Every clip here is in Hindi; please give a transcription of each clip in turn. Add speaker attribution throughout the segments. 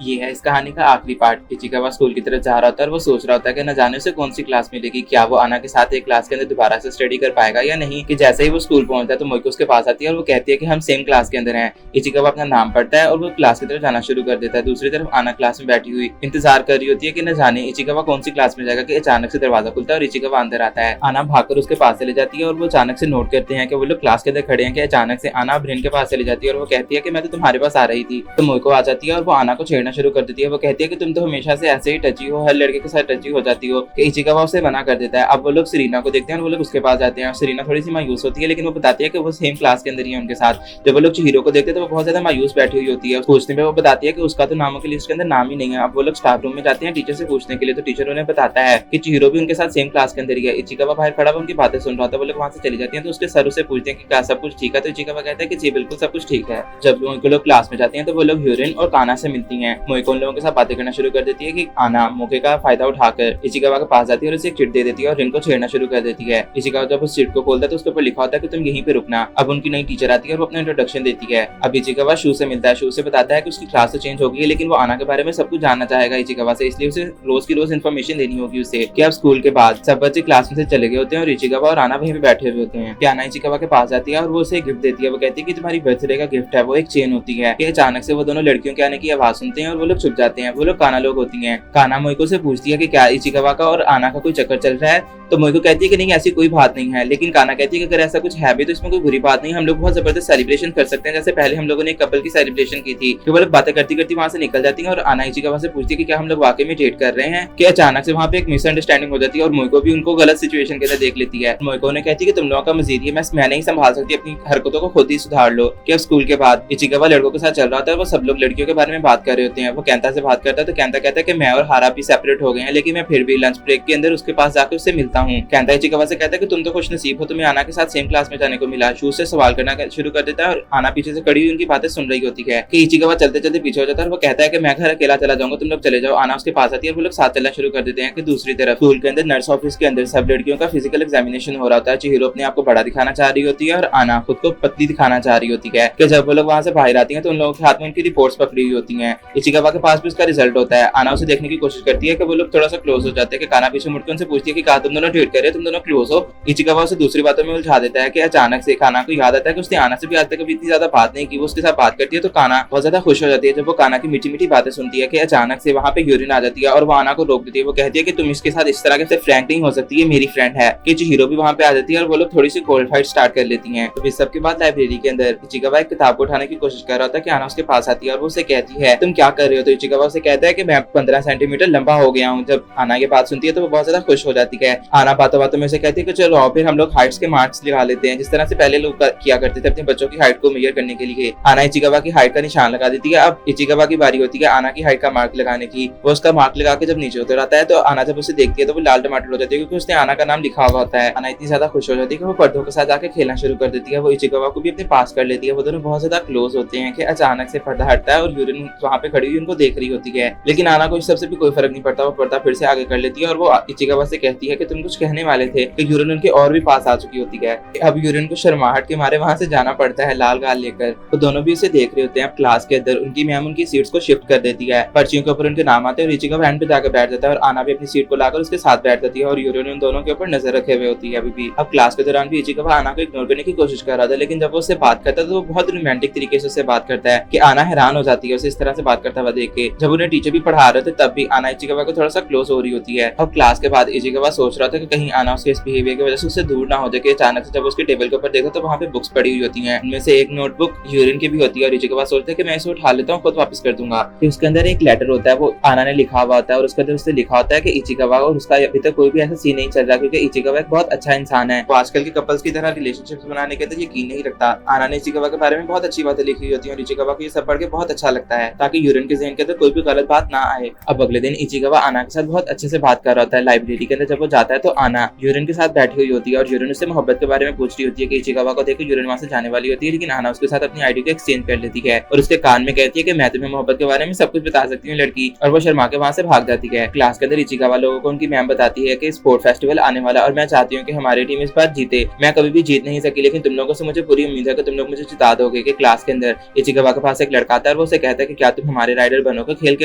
Speaker 1: ये है इस कहानी का आखिरी पार्ट। इचिकावा स्कूल की तरफ जा रहा होता है और वो सोच रहा होता है कि न जाने उसे कौन सी क्लास मिलेगी, क्या वो आना के साथ एक क्लास के अंदर दोबारा से स्टडी कर पाएगा या नहीं। कि जैसे ही वो स्कूल पहुंचता है तो मोइको उसके पास आती है और वो कहती है कि हम सेम क्लास के अंदर हैं। इचिकावा अपना नाम पढ़ता है और वो क्लास की तरफ जाना शुरू कर देता है। दूसरी तरफ आना क्लास में बैठी हुई इंतजार कर रही होती है कि न जाने इचिकावा कौन सी क्लास में जाएगा कि अचानक से दरवाजा खुलता है और इचिकावा अंदर आता है। आना भागकर उसके पास चले जाती है और वो अचानक से नोट करते हैं कि वो लोग क्लास के अंदर खड़े हैं। कि अचानक से आना ब्रेन के पास चली जाती है और वो कहती है कि मैं तो तुम्हारे पास आ रही थी। तो मोइको आ जाती है और वो आना को छेड़ना शुरू कर देती है। वो कहती है कि तुम तो हमेशा से ऐसे ही टची हो, हर लड़के के साथ टची हो जाती हो। कि इचिकावा उसे मना कर देता है। अब वो लोग सरीना को देखते हैं और वो लोग उसके पास जाते हैं और सरीना थोड़ी सी मायूस होती है, लेकिन वो बताती है कि वो सेम क्लास के अंदर ही है उनके साथ। जब वो लोग चिहिरो को देखते हैं तो वो बहुत ज्यादा मायूस बैठी हुई होती है। पूछने पे वो बताती है कि उसका तो नामों की लिस्ट के अंदर नाम ही नहीं है। अब वो लोग स्टाफ रूम में जाते हैं टीचर से पूछने के लिए, तो टीचर उन्हें बताता है कि चिहिरो भी उनके साथ सेम क्लास के अंदर ही है। इचिकावा बाहर खड़ा हुआ उनकी बातें सुन रहा था। वो लोग वहां से चली जाती हैं तो उसके सर उसे पूछते हैं कि क्या सब कुछ ठीक है। तो इचिकावा कहता है कि जी बिल्कुल सब कुछ ठीक है। जब लोग क्लास में जाते हैं तो वो लोग ह्यूरिन और काना से मिलती हैं। मोइको उन लोगों के साथ बातें करना शुरू कर देती है कि आना मौके का फायदा उठाकर इचिकावा के पास जाती है और उसे एक चिट दे देती है और रिन को छेड़ना शुरू कर देती है। इचिकावा जब उस चिट को खोलता है तो उसके ऊपर लिखा होता है कि तुम यहीं पे रुकना। अब उनकी नई टीचर आती है और वो अपना इंट्रोडक्शन देती है। अब इचिकावा शू से मिलता है। शू से बताता है कि उसकी क्लास तो चेंज हो गई है, लेकिन वो आना के बारे में सब कुछ जानना चाहेगा इचिकावा से, इसलिए उसे रोज की रोज इन्फॉर्मेशन देनी होगी उसे। कि अब स्कूल के बाद सब बच्चे क्लास में से चले गए होते हैं और इचिकावा और आना वहीं पे बैठे हुए होते हैं। आना इचिकावा के पास जाती है और वो उसे गिफ्ट देती है। वो कहती है कि तुम्हारी बर्थडे का गिफ्ट है। वो एक चेन होती है। कि अचानक से वो दोनों लड़कियों के आने की आवाज सुनते हैं और वो लोग छुप जाते हैं। वो लोग काना लोग होती हैं। काना मोइको से पूछती है कि क्या इचिकावा का और आना का कोई चक्कर चल रहा है। तो मोइको कहती है कि नहीं ऐसी कोई बात नहीं है, लेकिन काना कहती है कि अगर ऐसा कुछ है भी तो इसमें कोई बुरी बात नहीं, हम लोग बहुत जबरदस्त सेलिब्रेशन कर सकते हैं, जैसे पहले हम लोगों ने एक कपल की सेलिब्रेशन की थी। तो वो लोग बातें करती करती वहां से निकल जाती हैं और आना इचिकावा से पूछती है कि क्या हम लोग वाकई में डेट कर रहे हैं। कि अचानक से वहां पे एक मिसअंडरस्टैंडिंग हो जाती है और मोइको भी उनको गलत सिचुएशन के अंदर देख लेती है। मोइको ने कहती है कि तुम लोगों का मजीद ही मैं नहीं संभाल सकती, अपनी हरकतों को खुद ही सुधार लो। कि अब स्कूल के बाद इचिकावा लड़कों के साथ चल रहा होता है। वो सब लोग लड़कियों के बारे में बात कर रहे होते हैं। वो कैंता से बात करता है तो कैंता कहता है कि मैं और हारा भी सेपरेट हो गए हैं, लेकिन मैं फिर भी लंच ब्रेक के अंदर उसके पास जाकर उससे मिलता हूँ। कैंता इचिकावा से कहता है कि तुम तो खुश नसीब हो, तुम्हें आना के साथ सेम क्लास में जाने को मिला। शू से सवाल करना शुरू कर देता है और आना पीछे से खड़ी हुई उनकी बातें सुन रही होती है। कि इचिकावा चलते चलते पीछे हो जाता है और वो कहता है कि मैं घर अकेला चला जाऊंगा, तुम लोग चले जाओ। आना उसके पास आती है और वो लोग साथ चलना शुरू कर देते हैं। कि दूसरी तरफ स्कूल के अंदर नर्स ऑफिस के अंदर सब लड़कियों का फिजिकल एग्जामिनेशन हो रहा होता है। चिहिरो अपने आप को बड़ा दिखाना चाह रही होती है और आना खुद को पतली दिखाना चाह रही होती है। कि जब वो लोग वहां से बाहर आती हैं तो उन लोगों के हाथ में उनकी रिपोर्ट्स पकड़ी हुई होती हैं। इचिकावा के पास भी उसका रिजल्ट होता है। आना उसे देखने की कोशिश करती है कि वो लोग थोड़ा सा क्लोज हो जाते हैं। कि काना पीछे मुड़कर उनसे पूछती है कि कहा तुम दोनों डेट कर रहे हो, तुम दोनों क्लोज हो। इचिकावा उसे दूसरी बातों में उलझा देता है। कि अचानक से काना को याद आता है कि उसने आना से भी आज तक कभी इतनी ज्यादा बात नहीं की। वो उसके साथ बात करती है तो काना बहुत ज्यादा खुश हो जाती है जब वो काना की मीठी मीठी बातें सुनती है। कि अचानक से वहां पे यूरिन आ जाती है और वो आना को रोक देती है। वो कहती है कि तुम इसके साथ इस तरह से फ्रैंक नहीं हो सकती, ये मेरी फ्रेंड है। कि चिहिरो भी वहां पे आ जाती है और वो लोग थोड़ी सी कोल्ड फाइट स्टार्ट कर लेती हैं। तो इस सब के बाद लाइब्रेरी के अंदर इचिकावा एक किताब को उठाने की कोशिश कर रहा था कि आना उसके पास आती है और वो उसे कहती है तुम क्या कर रहे हो। तो इचिकावा उसे कहता है कि मैं 15 सेंटीमीटर लंबा हो गया हूँ। जब आना ये बात सुनती है तो वो बहुत ज्यादा खुश हो जाती है। आना बातों बातों में से कहती है कि चलो फिर हम लोग हाइट्स के मार्क्स लगा लेते हैं, जिस तरह से पहले लोग किया करते थे अपने बच्चों की हाइट को मेजर करने के लिए। आना इचिकावा की हाइट का निशान लगा देती है। अब इचिकावा की बारी होती है आना की हाइट का मार्क लगाने की। वो उसका मार्क लगा के जब नीचे उतर आता है तो आना जब उसे देखती है तो वो लाल टमाटर हो जाती है, क्योंकि उसने आना का नाम लिखा हुआ होता है। आना इतनी ज्यादा खुश हो जाती है कि वो पर्दों के साथ जाके खेलना शुरू कर देती है। वो इचिकावा को भी अपने पास कर लेती है। वो दोनों बहुत ज्यादा क्लोज होते हैं। कि अचानक से पर्दा हटता है और यूरिन वहां पे खड़ी हुई उनको देख रही होती है, लेकिन आना को इस सबसे भी कोई फर्क नहीं पड़ता। वो पर्दा फिर से आगे कर लेती है और वो इचिकावा से कहती है कि तुम कुछ कहने वाले थे। कि यूरिन उनके और भी पास आ चुकी होती है। अब यूरिन को शर्माहट के मारे वहां से जाना पड़ता है लाल गाल लेकर। तो दोनों भी उसे देख रहे होते हैं। क्लास के अंदर उनकी मैम उनकी सीट्स को शिफ्ट कर देती है। पर्चियों के ऊपर उनके नाम आते हैं और इचिकावा एंड पे जाकर बैठ जाता है और आना भी अपनी सीट को लाकर उसके साथ बैठ जाती है और यूरिन उन दोनों के ऊपर नजर रखे हुए होती है अभी भी। अब क्लास के दौरान भी इचिकावा आना को इग्नोर करने की कोशिश कर रहा था, लेकिन जब वो उससे बात करता है तो वो बहुत रोमांटिक तरीके से उससे बात करता है। कि आना हैरान हो जाती है उसे इस तरह से बात करता हुआ देख के। जब उन्हें टीचर भी पढ़ा रहे थे तब भी आना इचिकावा को थोड़ा सा क्लोज हो रही होती है। अब क्लास के बाद इचिकावा सोच रहा था कि कहीं आना उसके इस बिहेवियर की वजह से उससे दूर ना हो जाए। अचानक से जब उसके टेबल के ऊपर देखा तो वहां पे बुक्स पड़ी हुई होती हैं। उनमें से एक नोटबुक यूरिन की भी होती है और इचिकावा सोचता है कि मैं इसे उठा लेता हूँ, खुद वापस कर दूंगा। फिर उसके अंदर एक लेटर होता है, वो आना ने लिखा हुआ होता है और उसके अंदर उसने लिखा होता है कि इचिकावा और उसका अभी तक कोई भी ऐसा सीन नहीं चल रहा, क्योंकि इचिकावा एक बहुत अच्छा इंसान है। वो आजकल के कपल्स की तरह रिलेशनशिप्स बनाने के अंदर यकीन नहीं रखता। आना ने इचिकावा के बारे में बहुत अच्छी बातें लिखी होती है और इचिकावा को ये सब पढ़ के बहुत अच्छा लगता है, ताकि यूरिन के ज़हन के अंदर कोई भी गलत बात ना आए। अब अगले दिन इचिकावा आना के साथ बहुत अच्छे से बात कर रहा होता है लाइब्रेरी के अंदर। जब वो जाता है तो आना यूरिन के साथ बैठी हुई होती है और यूरिन उससे मोहब्बत के बारे में पूछ रही होती है। कि इचिकावा को देखकर यूरिन वहां से जाने वाली होती है, लेकिन आना उसके साथ अपनी आईडी को एक्सचेंज कर लेती है और उसके कान में कहती है कि मैं तुम्हें मोहब्बत के बारे में सब कुछ बता सकती हूँ लड़की। और वो शर्मा के वहां से भाग जाती है। क्लास के अंदर इचिकावा लोगों को उनकी मैम बताती है कि स्पोर्ट फेस्टिवल आने वाला और मैं चाहती हूँ कि हमारी टीम इस बार जीते। मैं कभी भी जीत नहीं सकी, लेकिन तुम लोगों से मुझे पूरी उम्मीद है कि तुम लोग मुझे जिता दोगे। कि क्लास के अंदर इचिकावा के पास एक लड़का आता है और वो उसे कहता है कि क्या तुम हमारे राइडर बनोगे खेल के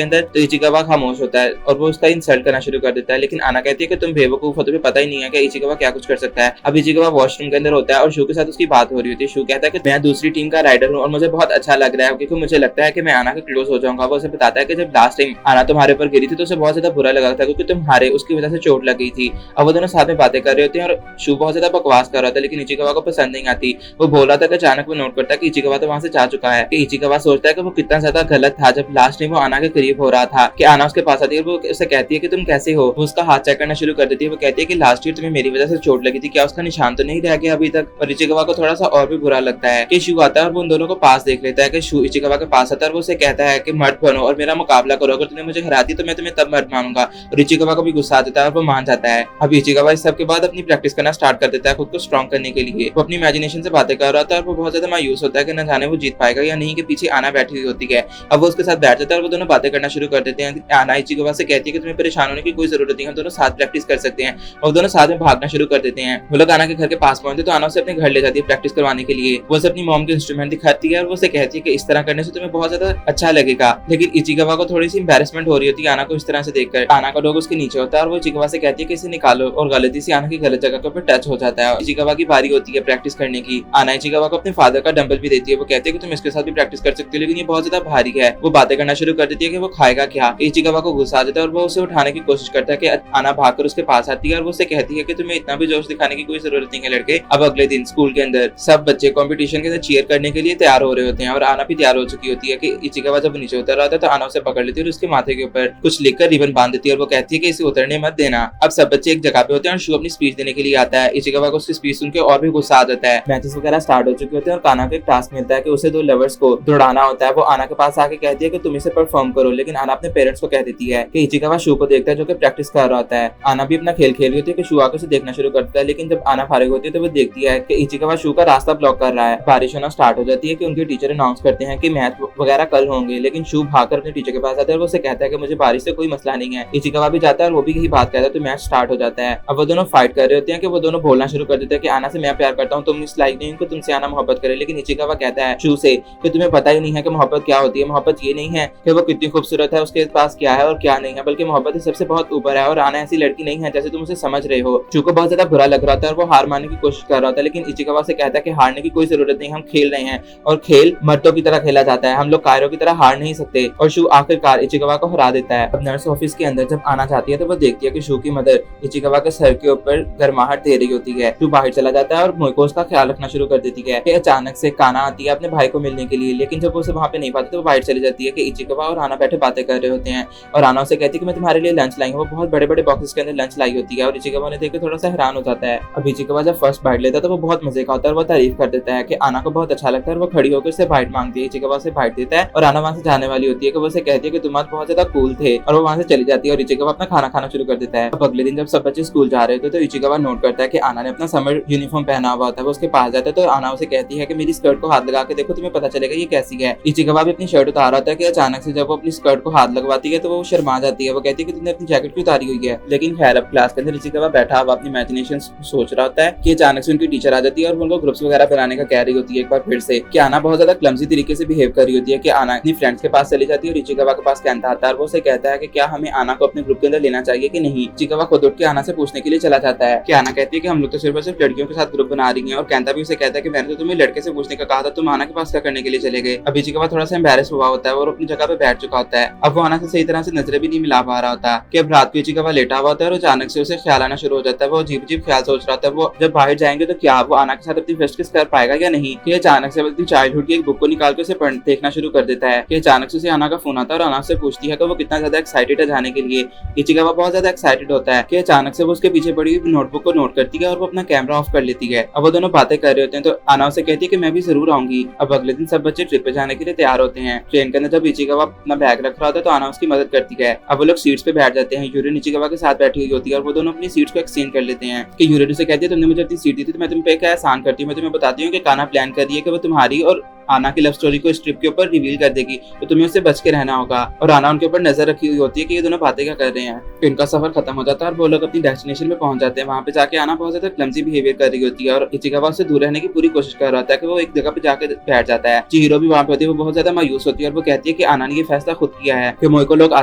Speaker 1: अंदर। तो इचिकावा खामोश होता है और वो उसका इंसल्ट करना शुरू कर देता है, लेकिन आना कहती है कि तुम बेवकूफ हो, तुम्हें पता ही नहीं है कि इचिकावा क्या कुछ कर सकता है। अब इचिकावा वॉशरूम के अंदर होता है और शू के साथ उसकी बात हो रही होती है। शू कहता है कि मैं दूसरी टीम का राइडर हूँ और मुझे बहुत अच्छा लग रहा है क्योंकि मुझे लगता है कि मैं आना के क्लोज हो जाऊंगा। वो उसे बताता है कि जब लास्ट टाइम आना तुम्हारे ऊपर गिरी थी तो उसे बहुत ज्यादा बुरा लगा था क्योंकि तुम हारे, उसकी वजह से चोट लग गई थी। अब वो दोनों साथ में बातें कर रहे होते हैं और शू बहुत ज्यादा बकवास कर रहा था, लेकिन इचिकावा को पसंद नहीं आती। वो बोल रहा था कि अचानक वो नोट करता है कि इचिकावा तो वहां से जा चुका है। कि इचिकावा सोचता है कि वो कितना ज्यादा गलत था जब लास्ट टाइम वो आना के करीब हो रहा था, कि आना उसके पास आती है। वो उसे कहती है कि तुम कैसे हो। वो उसका हाथ चेक करना शुरू कर देती है। वो कहती है कि लास्ट ईयर तुम्हें मेरी वजह से चोट लगी थी, क्या उसका निशान तो नहीं रह गया अभी तक। और इचिकावा को थोड़ा सा और भी बुरा लगता है कि शू आता है और वो उन दोनों को पास देख लेता है कि शू इचिकावा के पास आता है और वो उसे कहता है कि मर्द बनो और मेरा मुकाबला करो, अगर तुमने मुझे हरा दी तो मैं तुम्हें तब मर्द मानूंगा। और इचिकावा को भी गुस्सा आ जाता है और वो मान जाता है। अब इचिकावा इस सब के बाद अपनी प्रैक्टिस करना स्टार्ट कर देता है खुद को स्ट्रॉन्ग करने के लिए। वो अपनी इमेजिनेशन से बातें कर रहा था और वो बहुत ज्यादा मायूस होता है कि न जाने वो जीत पाएगा या नहीं, कि पीछे आना बैठी हुई होती है। अब वो उसके साथ बैठ जाता है और वो दोनों बातें करना शुरू कर देते हैं। आना इचिकावा से कहती है कि तुम्हें परेशान होने की कोई जरूरत नहीं है, हम दोनों साथ प्रैक्टिस कर सकते हैं। और दोनों साथ में भागना शुरू कर देते हैं। वो लोग आना के घर के पास पहुंचते तो आना उसे अपने घर ले जाती है प्रैक्टिस करवाने के लिए। वो उसे अपनी मॉम के इंस्ट्रूमेंट दिखाती है और वो उसे कहती है कि इस तरह करने से तुम्हें बहुत ज्यादा अच्छा लगेगा। लेकिन इचिकावा को थोड़ी सी एम्बैरेसमेंट हो रही होती है आना को इस तरह से देखकर। आना का लोग उसके नीचे होता है और वो इचिकावा से कहती है कि इसे निकालो, और गलती से आना की गलत जगह के ऊपर टच हो जाता है। इचिकावा की बारी होती है प्रैक्टिस करने की। आना इचिकावा को अपने फादर का डंबल भी देती है। वो कहती है कि तुम इसके साथ भी प्रैक्टिस कर सकती हो, लेकिन ये बहुत ज्यादा भारी है। वो बातें करना शुरू कर देती है कि वो खाएगा क्या। इचिकावा को गुस्सा आ जाता है और वो उसे उठाने की कोशिश करता है कि आना भागकर उसके पास आती है और वो उसे कहती है कि तुम्हें इतना भी जोश दिखाने की कोई जरूरत नहीं है लड़के। अब अगले दिन स्कूल के अंदर सब बच्चे कंपटीशन के अंदर चीयर करने के लिए तैयार हो रहे होते हैं और आना भी तैयार हो चुकी होती है। कि इचिकावा जब नीचे उतर रहा था तो आना उसे पकड़ लेती है और उसके माथे के ऊपर कुछ लिखकर रिबन बांध देती है और वो कहती है कि इसे उतरने मत देना। अब सब बच्चे एक जगह पे होते हैं और शू अपनी स्पीच देने के लिए आता है। इचिकावा को उसकी स्पीच सुनकर और भी गुस्सा आ जाता है। मैचेस वगैरह स्टार्ट हो चुके होते हैं और काना को एक टास्क मिलता है कि उसे दो लवर्स को दौड़ाना होता है। वो आना के पास आके कहती है कि तुम इसे परफॉर्म करो, लेकिन आना अपने पेरेंट्स को कह देती है। कि इचिकावा शू को देखता है जो कि प्रैक्टिस कर रहा होता है। आना भी अपना खेल खेल रही होती है कि शू आकर उसे देखना शुरू करता है, लेकिन जब आना फारिग होती है तो वो देखती है कि इचिकावा शू का रास्ता ब्लॉक कर रहा है। बारिश होना स्टार्ट हो जाती है कि उनके टीचर अनाउंस करते हैं कि मैच वगैरह कल होंगे, लेकिन शू भागकर अपने टीचर के पास आता है और वो उसे कहता है कि मुझे बारिश से कोई मसला नहीं है। इचिकावा भी जाता है और वो भी यही बात कहता है तो मैच स्टार्ट हो जाता है। अब वो दोनों फाइट कर रहे होते हैं कि वो दोनों बोलना शुरू कर देते हैं कि आना से मैं प्यार करता हूँ, तुम इस लायक नहीं हो कि तुमसे आना मोहब्बत करे। लेकिन इचिकावा कहता है शू से कि तुम्हें पता ही नहीं है कि मोहब्बत क्या होती है। मोहब्बत ये नहीं है कि वो कितनी खूबसूरत है, उसके पास क्या है और क्या नहीं है, बल्कि मोहब्बत सबसे बहुत ऊपर है और आना ऐसी लड़की नहीं है जैसे तुम उसे समझ रहे हो। शू को बहुत ज्यादा बुरा लग रहा था और वो हार मानने की कोशिश कर रहा था, लेकिन इचिकावा से कहता है कि हारने की कोई जरूरत नहीं, हम खेल रहे हैं और खेल मर्दों की तरह खेला जाता है, हम लोग कायरों की तरह हार नहीं सकते। और शू आखिरकार इचिकावा को हरा देता है। अब नर्स ऑफिस के अंदर जब आना जाती है तो वो देखती है कि शू की मदर इचिकावा के सर के ऊपर गर्माहट दे रही होती है। शू बाहर चला जाता है और मोइको उसका ख्याल रखना शुरू कर देती है। कि अचानक से काना आती है अपने भाई को मिलने के लिए, लेकिन जब वो उसे वहां पे नहीं पाती तो वो बाहर चली जाती है। कि इचिकावा और आना बैठे बातें कर रहे होते हैं और आना उसे कहती है कि मैं तुम्हारे लिए लंच लाई हूँ। वो बहुत बड़े बड़े बॉक्सेस के अंदर लंच लाई होती है और इचिकावा ने देखकर थोड़ा सा हैरान हो जाता है। अब इचिकावा जब फर्स्ट बाइट लेता है तो वो बहुत मजे का होता है और वो तारीफ कर देता है कि आना को बहुत अच्छा लगता है और वो खड़ी होकर उससे बाइट मांगती है। इचिकावा से बाइट देता है और आना वहां से जाने वाली होती है कि वो उसे कहती है कि तुम आज बहुत ज्यादा कूल थे, और वो वहां से चली जाती है और इचिकावा अपना खाना खाना शुरू कर देता है। अब अगले दिन जब सब बच्चे स्कूल जा रहे थे तो इचिकावा नोट करता है कि आना ने अपना समर यूनिफॉर्म पहना हुआ होता है। वो उसके पास जाता है तो आना उसे कहती है कि मेरी स्कर्ट को हाथ लगा के देखो, तुम्हें पता चलेगा ये कैसी है। इचिकावा भी अपनी शर्ट उतार रहा होता है कि अचानक से जब वो अपनी स्कर्ट को हाथ लगवाती है तो वो शर्मा जाती है। वो कहती है कि तुमने अपनी जैकेट क्यों उतारी हुई है। लेकिन खैर अब क्लास के अंदर इचिकावा बैठा हुआ अपनी इमेजिनेशन सोच रहा होता है कि अचानक से उनकी टीचर आ जाती है और उनको ग्रुप्स वगैरह बनाने का कह रही होती है एक बार फिर से। कि आना बहुत ज्यादा क्लमसी तरीके से बिहेव कर रही होती है। कि आना अपनी फ्रेंड्स के पास चली जाती है और इचिकावा के पास कैंता आता है और वो उसे कहता है कि क्या हमें आना को अपने ग्रुप के अंदर लेना चाहिए कि नहीं। इचिकावा खुद उठ के आना से पूछने के लिए चला जाता है। कि आना कहती है कि हम लोग तो सिर्फ और सिर्फ लड़कियों के साथ ग्रुप बना रही हैं, और कैंता भी उसे कहता है कि मैंने तो तुम्हें लड़के से पूछने का कहा था, तुम आना के पास क्या करने के लिए चले गए। अब इचिकावा थोड़ा सा एम्बैरेस हुआ होता है और अपनी जगह पे बैठ चुका होता है। अब वो आना से सही तरह से नजरें भी नहीं मिला पा रहा होता। कि अब रात को इचिकावा लेटा हुआ होता है और अचानक से उसे ख्याल आना शुरू हो जाता है। वो अजीब अजीब ख्याल सोच रहा था। वो जब बाहर जाएंगे तो क्या वो आना के साथ अपनी फर्स्ट किस कर पाएगा या नहीं। कि अचानक से अपनी चाइल्डहुड की एक बुक को निकाल के उसे देखना शुरू कर देता है। कि अचानक से उसे आना का फोन आता है और आना से पूछती है कि वो कितना ज्यादा एक्साइटेड है जाने के लिए। इचिकावा बहुत ज्यादा एक्साइटेड होता है। कि अचानक से वो उसके पीछे पड़ी हुई नोटबुक को नोट करती है और वो अपना कैमरा ऑफ कर लेती है। अब वो दोनों बातें कर रहे होते हैं तो आना उसे कहती है कि मैं भी जरूर आऊंगी। अब अगले दिन सब बच्चे ट्रिप पे जाने के लिए तैयार होते हैं। ट्रेन के अंदर जब इचिकावा अपना बैग रख रहा होता है तो आना उसकी मदद करती है। अब वो लोग सीट्स पे बैठ जाते हैं। यूरिन इचिकावा के साथ बैठी हुई होती है और वो दोनों अपनी सीट्स को एक्सचेंज कर लेते हैं। कि यूरिन उसे कहती है तुमने मुझे अपनी सीट दी थी तो मैं तुम पे क्या एहसान करती हूँ, मैं तुम्हें बताती हूँ कि काना प्लान कर रही है कि वो तुम्हारी और आना की लव स्टोरी को इस ट्रिप के ऊपर रिवील कर देगी तो तुम्हें उससे बच के रहना होगा। और आना उनके ऊपर नजर रखी हुई होती है कि ये दोनों बातें क्या कर रहे हैं। तो इनका सफर खत्म हो जाता है और वो लोग अपनी डेस्टिनेशन पे पहुंच जाते हैं। वहां पे जाके आना बहुत ज्यादा क्लमजी बिहेवियर कर रही होती है और इचिकावा से दूर रहने की पूरी कोशिश कर रहा होता है कि वो एक जगह पे जाके बैठ जाता है। चिहिरो भी वहां पे होती है, वो बहुत ज्यादा मायूस होती है और वो कहती है कि आना ने ये फैसला खुद किया है। फिर मोइको लोग आ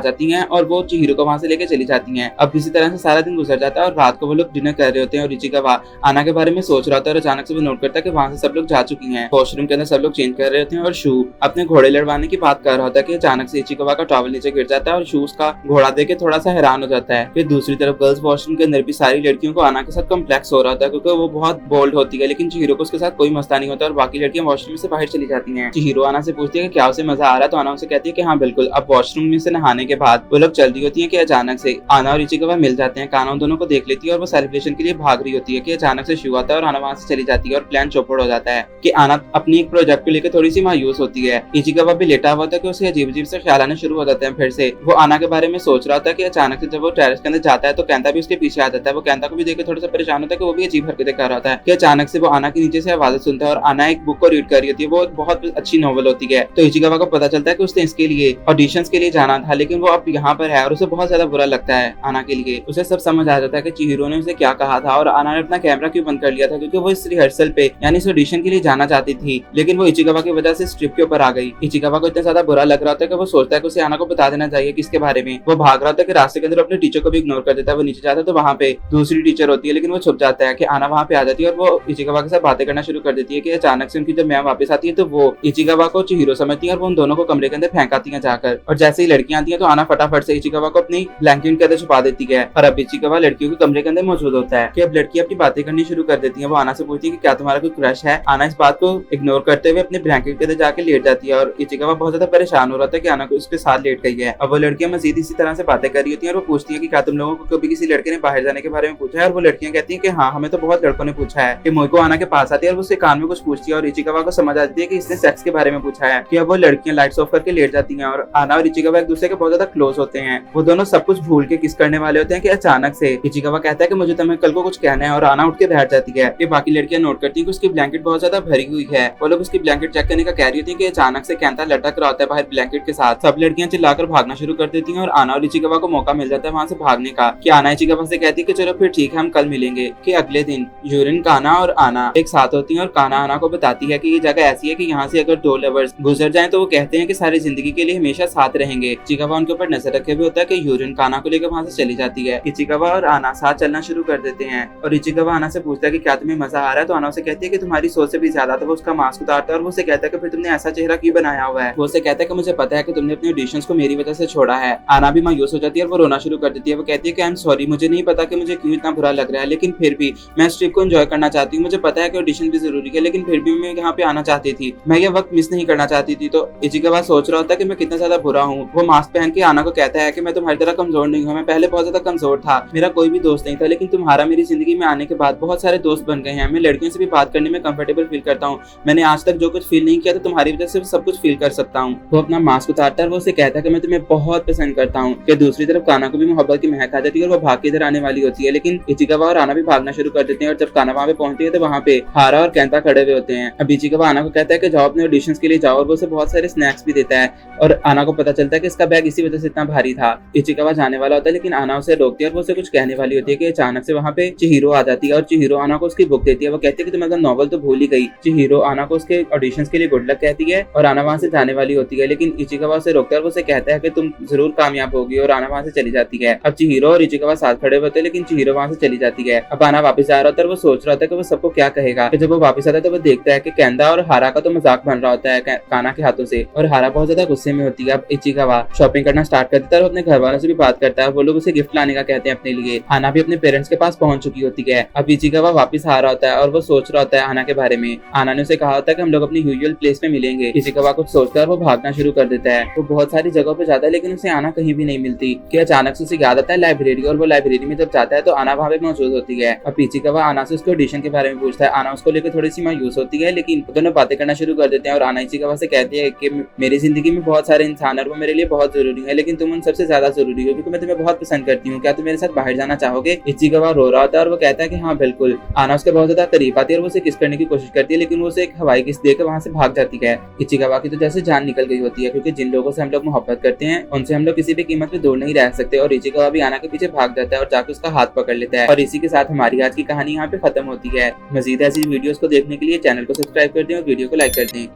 Speaker 1: जाती हैं और वो चिहिरो को वहां से लेके चली जाती हैं। अब इसी तरह से सारा दिन गुजर जाता है और रात को वो लोग डिनर कर रहे होते हैं और इचिकावा आना के बारे में सोच रहा होता है और अचानक से वो नोट करता है कि वहां से सब लोग जा चुकी हैं। वॉशरूम के अंदर सब लोग चेंज कर रहे होते हैं और शू अपने घोड़े लड़वाने की बात कर रहा होता है कि अचानक से इचिकावा का टॉवल नीचे गिर जाता है और शू उसका घोड़ा देख के थोड़ा सा हैरान हो जाता है। फिर दूसरी तरफ गर्ल्स वॉशरूम के अंदर भी सारी लड़कियों को आना के साथ कॉम्प्लेक्स हो रहा होता है क्योंकि वो बहुत बोल्ड होती है, लेकिन चिहिरो को उसके साथ कोई मसला नहीं होता और बाकी लड़कियां वॉशरूम से बाहर चली जाती हैं। चिहिरो आना से पूछती है कि क्या उसे मजा आ रहा है, तो आना उसे कहती है कि हाँ बिल्कुल। अब वॉशरूम में से नहाने के बाद वो लोग चल रही होती है कि अचानक से आना और इचिकावा मिल जाते हैं। काना उन दोनों को देख लेती है और वो सेलिब्रेशन के लिए भाग रही होती है कि अचानक से शू आता है और आना वहां से चली जाती है और प्लान चौपड़ हो जाता है कि आना अपनी एक प्रोजेक्ट को लेकर थोड़ी सी मायूस होती है। इचिकावा भी लेटा हुआ था कि उसे अजीब अजीब से ख्याल आने शुरू हो जाते हैं। फिर से वो आना के बारे में सोच रहा था कि अचानक से जब वो टेरेस के अंदर जाता है तो कैंता भी उसके पीछे आ जाता है। वो कैंता को भी देखकर थोड़ा सा परेशान होता है कि वो भी अजीब हरकतें कर रहा था कि अचानक से वो आना के नीचे से आवाजें सुनता है और आना एक बुक को रीड कर रही होती है। वो एक बहुत अच्छी नॉवल होती है। तो इचिकावा को पता चलता है कि उसने इसके लिए ऑडिशंस के लिए जाना था, लेकिन वो अब यहाँ पर है और उसे बहुत ज्यादा बुरा लगता है आना के लिए। उसे सब समझ आ जाता है कि चिहिरो ने उसे क्या कहा था और आना ने अपना कैमरा क्यों बंद कर लिया था, क्योंकि वो इस रिहर्सल पे यानी इस ऑडिशन के लिए जाना चाहती थी, लेकिन वो इचिकावा की वजह से इस ट्रिप के ऊपर आ गई। इचिकावा को इतना ज्यादा बुरा लग रहा था कि वो सोचता है कि उसे आना को बता देना चाहिए किसके बारे में। वो भाग रहा था कि रास्ते के अंदर अपने टीचर को भी इग्नोर कर देता है। वो नीचे जाता है तो वहाँ पे दूसरी टीचर होती है, लेकिन वो छुप जाता है कि आना वहाँ पे आ जाती है और वो इचिकावा के साथ बातें करना शुरू कर देती है कि अचानक से उनकी जब मैम वापस आती है तो वो इचिकावा को चिहिरो समझती है और वो उन दोनों को कमरे के अंदर फेंकाती है जाकर। और जैसे ही लड़कियां आती है तो आना फटाफट से इचिकावा को अपनी ब्लैंकेट के अंदर छुपा देती है और अब इचिकावा लड़कियों के कमरे के अंदर मौजूद होता है कि अब लड़कियां अपनी बातें करनी शुरू कर देती है। वो आना से पूछती है कि क्या तुम्हारा कोई क्रश है। आना इस बात को इग्नोर करते हुए अपने ब्लैंकेट के अंदर जाके लेट जाती है और इचिकावा बहुत ज्यादा परेशान हो रहा था कि आना को उसके साथ लेट गई है। अब वो लड़कियां मजीद इसी तरह से बातें कर रही होती है और वो पूछती है कि क्या तुम लोगों को कभी किसी लड़के ने बाहर जाने के बारे में पूछा है। और वो लड़कियां कहती है कि हाँ हमें तो बहुत लड़कों ने पूछा है। कि मोइको आना के पास आती है और उसके कान में कुछ पूछती है और इचिकावा को समझ आती है कि इसने सेक्स के बारे में पूछा है। कि अब वो लड़कियां लाइट्स ऑफ करके लेट जाती हैं और आना और इचिकावा एक दूसरे के बहुत ज्यादा क्लोज होते हैं। वो दोनों सब कुछ भूल के किस करने वाले होते हैं कि अचानक से इचिकावा कहता है कि मुझे तुम्हें कल को कुछ कहना है और आना उठ के बैठ जाती है। कि बाकी लड़कियां नोट करती है कि उसकी ब्लैंकेट बहुत ज्यादा भरी हुई है। वो लोग उसकी ब्लैंकेट चेक करने का कह रही होती है कि अचानक से कैंता लटक रहा होता है बाहर ब्लैंकेट के साथ। सब लड़कियां चिल्लाकर भागना शुरू कर देती हैं और आना और इचिकावा को मौका मिल जाता है वहां से भागने का। कि आना इचिकावा से कहती है कि चलो फिर ठीक है हम कल मिलेंगे। कि अगले दिन यूरिन, काना और आना एक साथ होती हैं और काना आना को बताती है कि ये जगह ऐसी है कि यहाँ से अगर दो लवर्स गुजर जाएं तो वो कहते हैं कि सारी जिंदगी के लिए हमेशा साथ रहेंगे। इचिकावा उनके ऊपर नजर रखे हुए होता है कि यूरिन काना को लेकर वहां से चली जाती है। इचिकावा और आना साथ चलना शुरू कर देते हैं और इचिकावा आना से पूछता है कि क्या तुम्हें मजा आ रहा है। तो आना उसे कहती है कि तुम्हारी सोच से भी ज्यादा। तो वो उसका मास्क उतारता है और वो उसे कहता है कि फिर तुमने ऐसा चेहरा क्यों बनाया हुआ है। वो उसे कहता है कि मुझे पता है कि तुमने अपने ऑडिशंस को मेरी वजह से छोड़ा है। आना भी मायूस हो जाती है और वो रोना शुरू कर देती है। वो कहती है कि आई एम सॉरी, मुझे नहीं पता कि मुझे क्यों इतना बुरा लग रहा है, लेकिन फिर भी मैं इस ट्रिप को एंजॉय करना चाहती हूँ। मुझे पता है कि ऑडिशन भी जरूरी है, लेकिन फिर भी मैं यहाँ पे आना चाहती थी। मैं ये वक्त मिस नहीं करना चाहती थी। तो इचिकावा सोच रहा होता है कि मैं कितना ज्यादा बुरा हूँ। वो मास्क पहन के आना को कहता है कि मैं तुम्हारी तरह कमजोर नहीं हूँ। मैं पहले बहुत ज्यादा कमजोर था, मेरा कोई भी दोस्त नहीं था, लेकिन तुम्हारा मेरी जिंदगी में आने के बाद बहुत सारे दोस्त बन गए हैं। मैं लड़कियों से भी बात करने में कंफर्टेबल फील करता हूँ। मैंने आज तक जो कुछ फील नहीं किया था तुम्हारी वजह से सब कुछ फील कर सकता हूँ। वो अपना मास्क उतारता है और वो उसे कहता है कि मैं तुम्हें बहुत पसंद करता हूँ। कि दूसरी तरफ काना को भी मोहब्बत की महक आ जाती है और वो भाग के इधर आने वाली होती है, लेकिन इचिकावा और आना भी भागना शुरू कर देते हैं। और जब काना वहाँ पे पहुंचती है तो वहाँ पे हारा और कैंता खड़े हुए होते हैं। अब इचिकावा आना को कहता है कि जाओ अपने ऑडिशंस के लिए जाओ और वो उसे बहुत सारे स्नैक्स भी देता है। और आना को पता चलता है कि इसका बैग इसी वजह से इतना भारी था। इचिकावा जाने वाला होता है, लेकिन आना उसे रोकती है और वो उसे कुछ कहने वाली होती है कि अचानक से वहाँ पे चिहिरो आ जाती है और चिहिरो आना को उसकी बुक देती है। वो कहती है कि तुम अगर नॉवल तो भूल ही गई। चिहिरो आना को उसके ऑडिशंस के लिए गुड लक कहती है और आना वहाँ से जाने वाली होती है, लेकिन इचिकावा उसे रोकता है और वो उसे कहता है कि तुम जरूर कामयाब होगी और आना वहाँ से चली जाती है। अब चिहिरो और इचिकावा साथ खड़े होते हैं, लेकिन चिहिरो वहाँ से चली जाती है। अब आना वापस आ रहा होता है और वो सोच रहा होता है कि वो सबको क्या कहेगा। जब वो वापस आता है तो वो देखता है कि कैंदा और हारा का तो मजाक बन रहा होता है काना के हाथों से और हारा बहुत ज्यादा गुस्से में होती है। अब इचिकावा शॉपिंग करना स्टार्ट कर देता है और अपने घर वालों से भी बात करता है। वो लोग उसे गिफ्ट लाने का कहते हैं अपने लिए। आना भी अपने पेरेंट्स के पास पहुंच चुकी होती है। अब इचिकावा वापस आ रहा होता है और वो सोच रहा होता है आना के बारे में। आना ने उसे कहा होता है कि हम लोग अपनी यूजुअल प्लेस में मिलेंगे। इचिकावा कुछ सोचकर वो भागना शुरू कर देता है। वो बहुत सारी जगहों पे जाता है, लेकिन उसे आना कहीं भी नहीं मिलती। कि अचानक से उसे याद आता है लाइब्रेरी, और वो लाइब्रेरी में जब जाता है तो आना वहाँ पे मौजूद होती है। अब इचिकावा आना से उसके ऑडिशन के बारे में पूछता है। आना उसको लेकर थोड़ी सी मायूस होती है, लेकिन दोनों बातें करना शुरू कर देते हैं। और आना इचिकावा से कहती है कि मेरी जिंदगी में बहुत सारे इंसान और वो मेरे लिए बहुत जरूरी है, लेकिन तुम उन सबसे ज्यादा जरूरी हो क्योंकि मैं तुम्हें बहुत पसंद करती हूँ। क्या तुम मेरे साथ बाहर जाना चाहोगे? इचिकावा रो रहा होता है और वो कहता है कि हाँ बिल्कुल। आना उसके बहुत ज्यादा करीब आती है और वो उसे किस करने की कोशिश करती है, लेकिन वो उसे एक हवाई किस देकर वहाँ से भाग जाती है। इचिकावा की तो जैसे जान निकल गई होती है, क्योंकि जिन लोगों से हम लोग मोहब्बत करते हैं उनसे हम लोग किसी भी कीमत पे दूर नहीं रह सकते। और इचिकावा भी आना के पीछे भाग जाता है और जाके उसका हाथ पकड़ लेता है। और इसी के साथ हमारी आज की कहानी यहाँ पे खत्म होती है। मजीद ऐसी वीडियोस को देखने के लिए चैनल को सब्सक्राइब कर दें और वीडियो को लाइक कर दें।